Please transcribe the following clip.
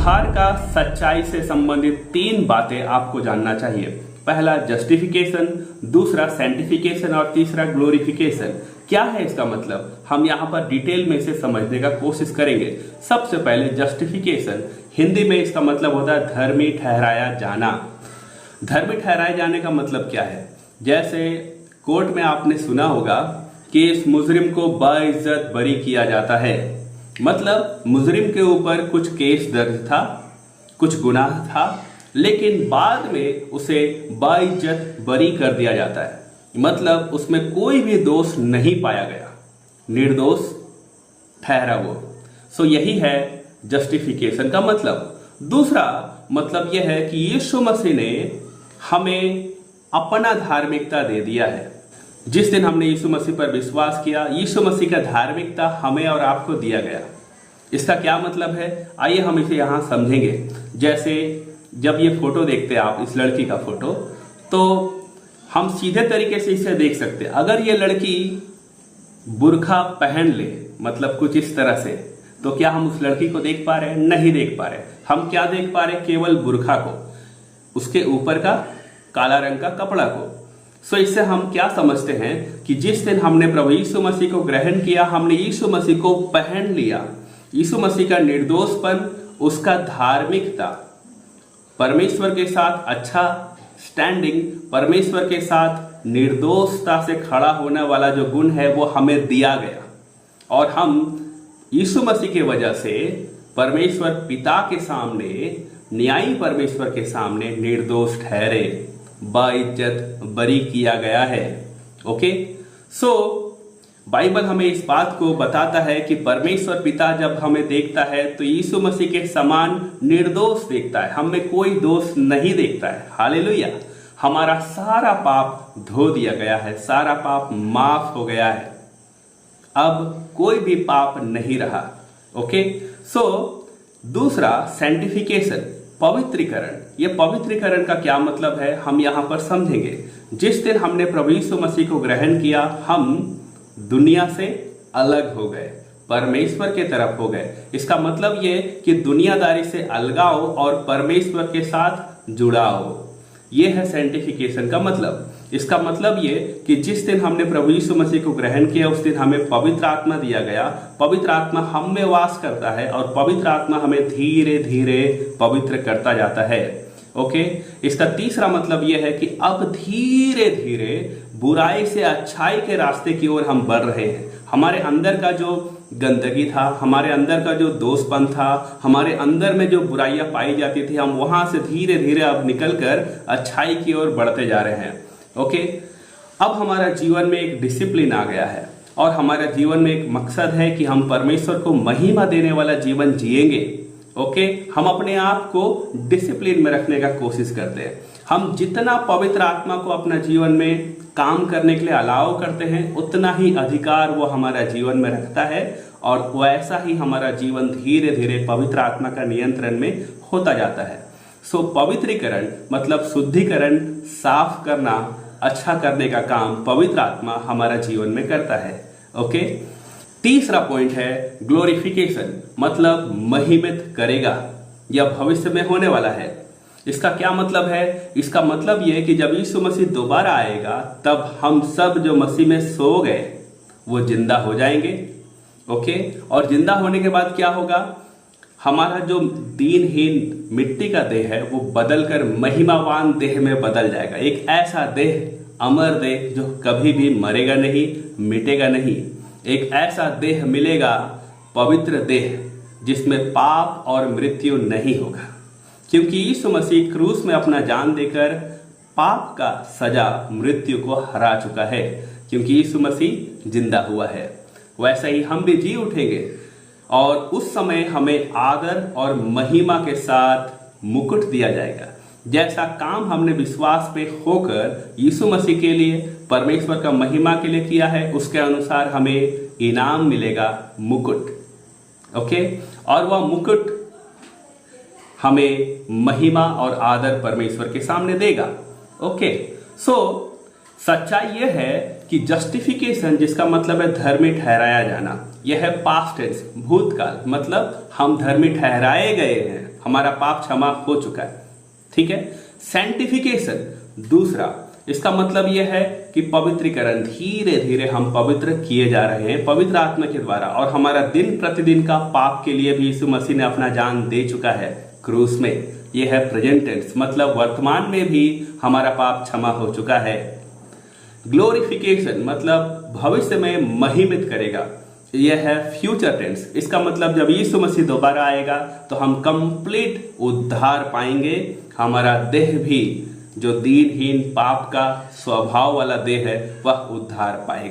उद्धार का सच्चाई से संबंधित तीन बातें आपको जानना चाहिए। पहला जस्टिफिकेशन, दूसरा सैंटिफिकेशन और तीसरा ग्लोरिफिकेशन। क्या है इसका मतलब, हम यहाँ पर डिटेल में इसे समझने का कोशिश करेंगे। सबसे पहले जस्टिफिकेशन, हिंदी में इसका मतलब होता है धर्मी ठहराया जाना। धर्मी ठहराए जाने का मतलब क्या है? जैसे कोर्ट में आपने सुना होगा कि इस मुजरिम को बाइज्जत बरी किया जाता है। मतलब मुजरिम के ऊपर कुछ केस दर्ज था, कुछ गुनाह था, लेकिन बाद में उसे बाइज्जत बरी कर दिया जाता है। मतलब उसमें कोई भी दोष नहीं पाया गया, निर्दोष ठहरा वो। सो यही है जस्टिफिकेशन का मतलब। दूसरा मतलब यह है कि यीशु मसीह ने हमें अपना धार्मिकता दे दिया है। जिस दिन हमने यीशु मसीह पर विश्वास किया, यीशु मसीह का धार्मिकता हमें और आपको दिया गया। इसका क्या मतलब है, आइए हम इसे यहाँ समझेंगे। जैसे जब ये फोटो देखते हैं आप, इस लड़की का फोटो, तो हम सीधे तरीके से इसे देख सकते हैं। अगर ये लड़की बुर्खा पहन ले, मतलब कुछ इस तरह से, तो क्या हम उस लड़की को देख पा रहे हैं? नहीं देख पा रहे। हम क्या देख पा रहे हैं? केवल बुर्खा को, उसके ऊपर का काला रंग का कपड़ा को। सो इससे हम क्या समझते हैं कि जिस दिन हमने प्रभु यीशु मसीह को ग्रहण किया, हमने यीशु मसीह को पहन लिया। यीशु मसीह का निर्दोषपन, उसका धार्मिकता, परमेश्वर के साथ अच्छा स्टैंडिंग, परमेश्वर के साथ निर्दोषता से खड़ा होने वाला जो गुण है वो हमें दिया गया। और हम यीशु मसीह के वजह से परमेश्वर पिता के सामने, न्यायी परमेश्वर के सामने निर्दोष ठहरे, बाइज्जत बरी किया गया है। ओके, सो बाइबल हमें इस बात को बताता है कि परमेश्वर पिता जब हमें देखता है तो यीशु मसीह के समान निर्दोष देखता है, हम में कोई दोष नहीं देखता है। हालेलुया। हमारा सारा पाप धो दिया गया है, सारा पाप माफ हो गया है, अब कोई भी पाप नहीं रहा। ओके, सो दूसरा सैंटिफिकेशन, पवित्रीकरण। ये पवित्रीकरण का क्या मतलब है, हम यहां पर समझेंगे। जिस दिन हमने प्रभु यीशु मसीह को ग्रहण किया, हम दुनिया से अलग हो गए, परमेश्वर के तरफ हो गए। इसका मतलब ये कि दुनियादारी से अलगाव और परमेश्वर के साथ जुड़ाव। ये है सैंटिफिकेशन का मतलब। इसका मतलब ये कि जिस दिन हमने प्रभु यीशु मसीह को ग्रहण किया, उस दिन हमें पवित्र आत्मा दिया गया। पवित्र आत्मा हम में वास करता है और पवित्र आत्मा हमें धीरे धीरे पवित्र करता जाता है। ओके, इसका तीसरा मतलब यह है कि अब धीरे धीरे बुराई से अच्छाई के रास्ते की ओर हम बढ़ रहे हैं। हमारे अंदर का जो गंदगी था, हमारे अंदर का जो दोषपन था, हमारे अंदर में जो बुराइयां पाई जाती थी, हम वहां से धीरे धीरे अब निकलकर अच्छाई की ओर बढ़ते जा रहे हैं। ओके, अब हमारा जीवन में एक डिसिप्लिन आ गया है और हमारे जीवन में एक मकसद है कि हम परमेश्वर को महिमा देने वाला जीवन जिएंगे। ओके, हम अपने आप को डिसिप्लिन में रखने का कोशिश करते हैं। हम जितना पवित्र आत्मा को अपना जीवन में काम करने के लिए अलाउ करते हैं, उतना ही अधिकार वो हमारा जीवन में रखता है और वैसा ही हमारा जीवन धीरे धीरे पवित्र आत्मा का नियंत्रण में होता जाता है। सो पवित्रीकरण मतलब शुद्धिकरण, साफ करना, अच्छा करने का काम पवित्र आत्मा हमारा जीवन में करता है। ओके, तीसरा पॉइंट है ग्लोरिफिकेशन, मतलब महिमित करेगा, यह भविष्य में होने वाला है। इसका क्या मतलब है? इसका मतलब यह है कि जब यीशु मसीह दोबारा आएगा, तब हम सब जो मसीह में सो गए वो जिंदा हो जाएंगे। ओके, और जिंदा होने के बाद क्या होगा? हमारा जो दीनहीन मिट्टी का देह है वो बदलकर महिमावान देह में बदल जाएगा। एक ऐसा देह, अमर देह, जो कभी भी मरेगा नहीं, मिटेगा नहीं। एक ऐसा देह मिलेगा, पवित्र देह, जिसमें पाप और मृत्यु नहीं होगा, क्योंकि यीशु मसीह क्रूस में अपना जान देकर पाप का सजा, मृत्यु को हरा चुका है, क्योंकि यीशु मसीह जिंदा हुआ है। वैसे ही हम भी जी उठेंगे और उस समय हमें आदर और महिमा के साथ मुकुट दिया जाएगा। जैसा काम हमने विश्वास पे होकर यीशु मसीह के लिए, परमेश्वर का महिमा के लिए किया है, उसके अनुसार हमें इनाम मिलेगा, मुकुट। ओके, और वह मुकुट हमें महिमा और आदर परमेश्वर के सामने देगा। ओके, सो सच्चाई यह है कि जस्टिफिकेशन, जिसका मतलब है धर्मी ठहराया जाना, यह है पास्ट टेंस, भूतकाल। मतलब हम धर्मी ठहराए गए हैं, हमारा पाप क्षमा हो चुका है। ठीक है। सैंटिफिकेशन दूसरा, इसका मतलब यह है कि पवित्रीकरण, धीरे धीरे हम पवित्र किए जा रहे हैं पवित्र आत्मा के द्वारा, और हमारा दिन प्रतिदिन का पाप के लिए भी यीशु मसीह ने अपना जान दे चुका है क्रूस में। यह है प्रेजेंट टेंस, मतलब वर्तमान में भी हमारा पाप क्षमा हो चुका है। ग्लोरिफिकेशन मतलब भविष्य में महिमित करेगा, यह है फ्यूचर टेंस। इसका मतलब जब यीशु मसीह दोबारा आएगा तो हम कंप्लीट उद्धार पाएंगे, हमारा देह भी जो दीनहीन पाप का स्वभाव वाला देह है वह उद्धार पाएगा।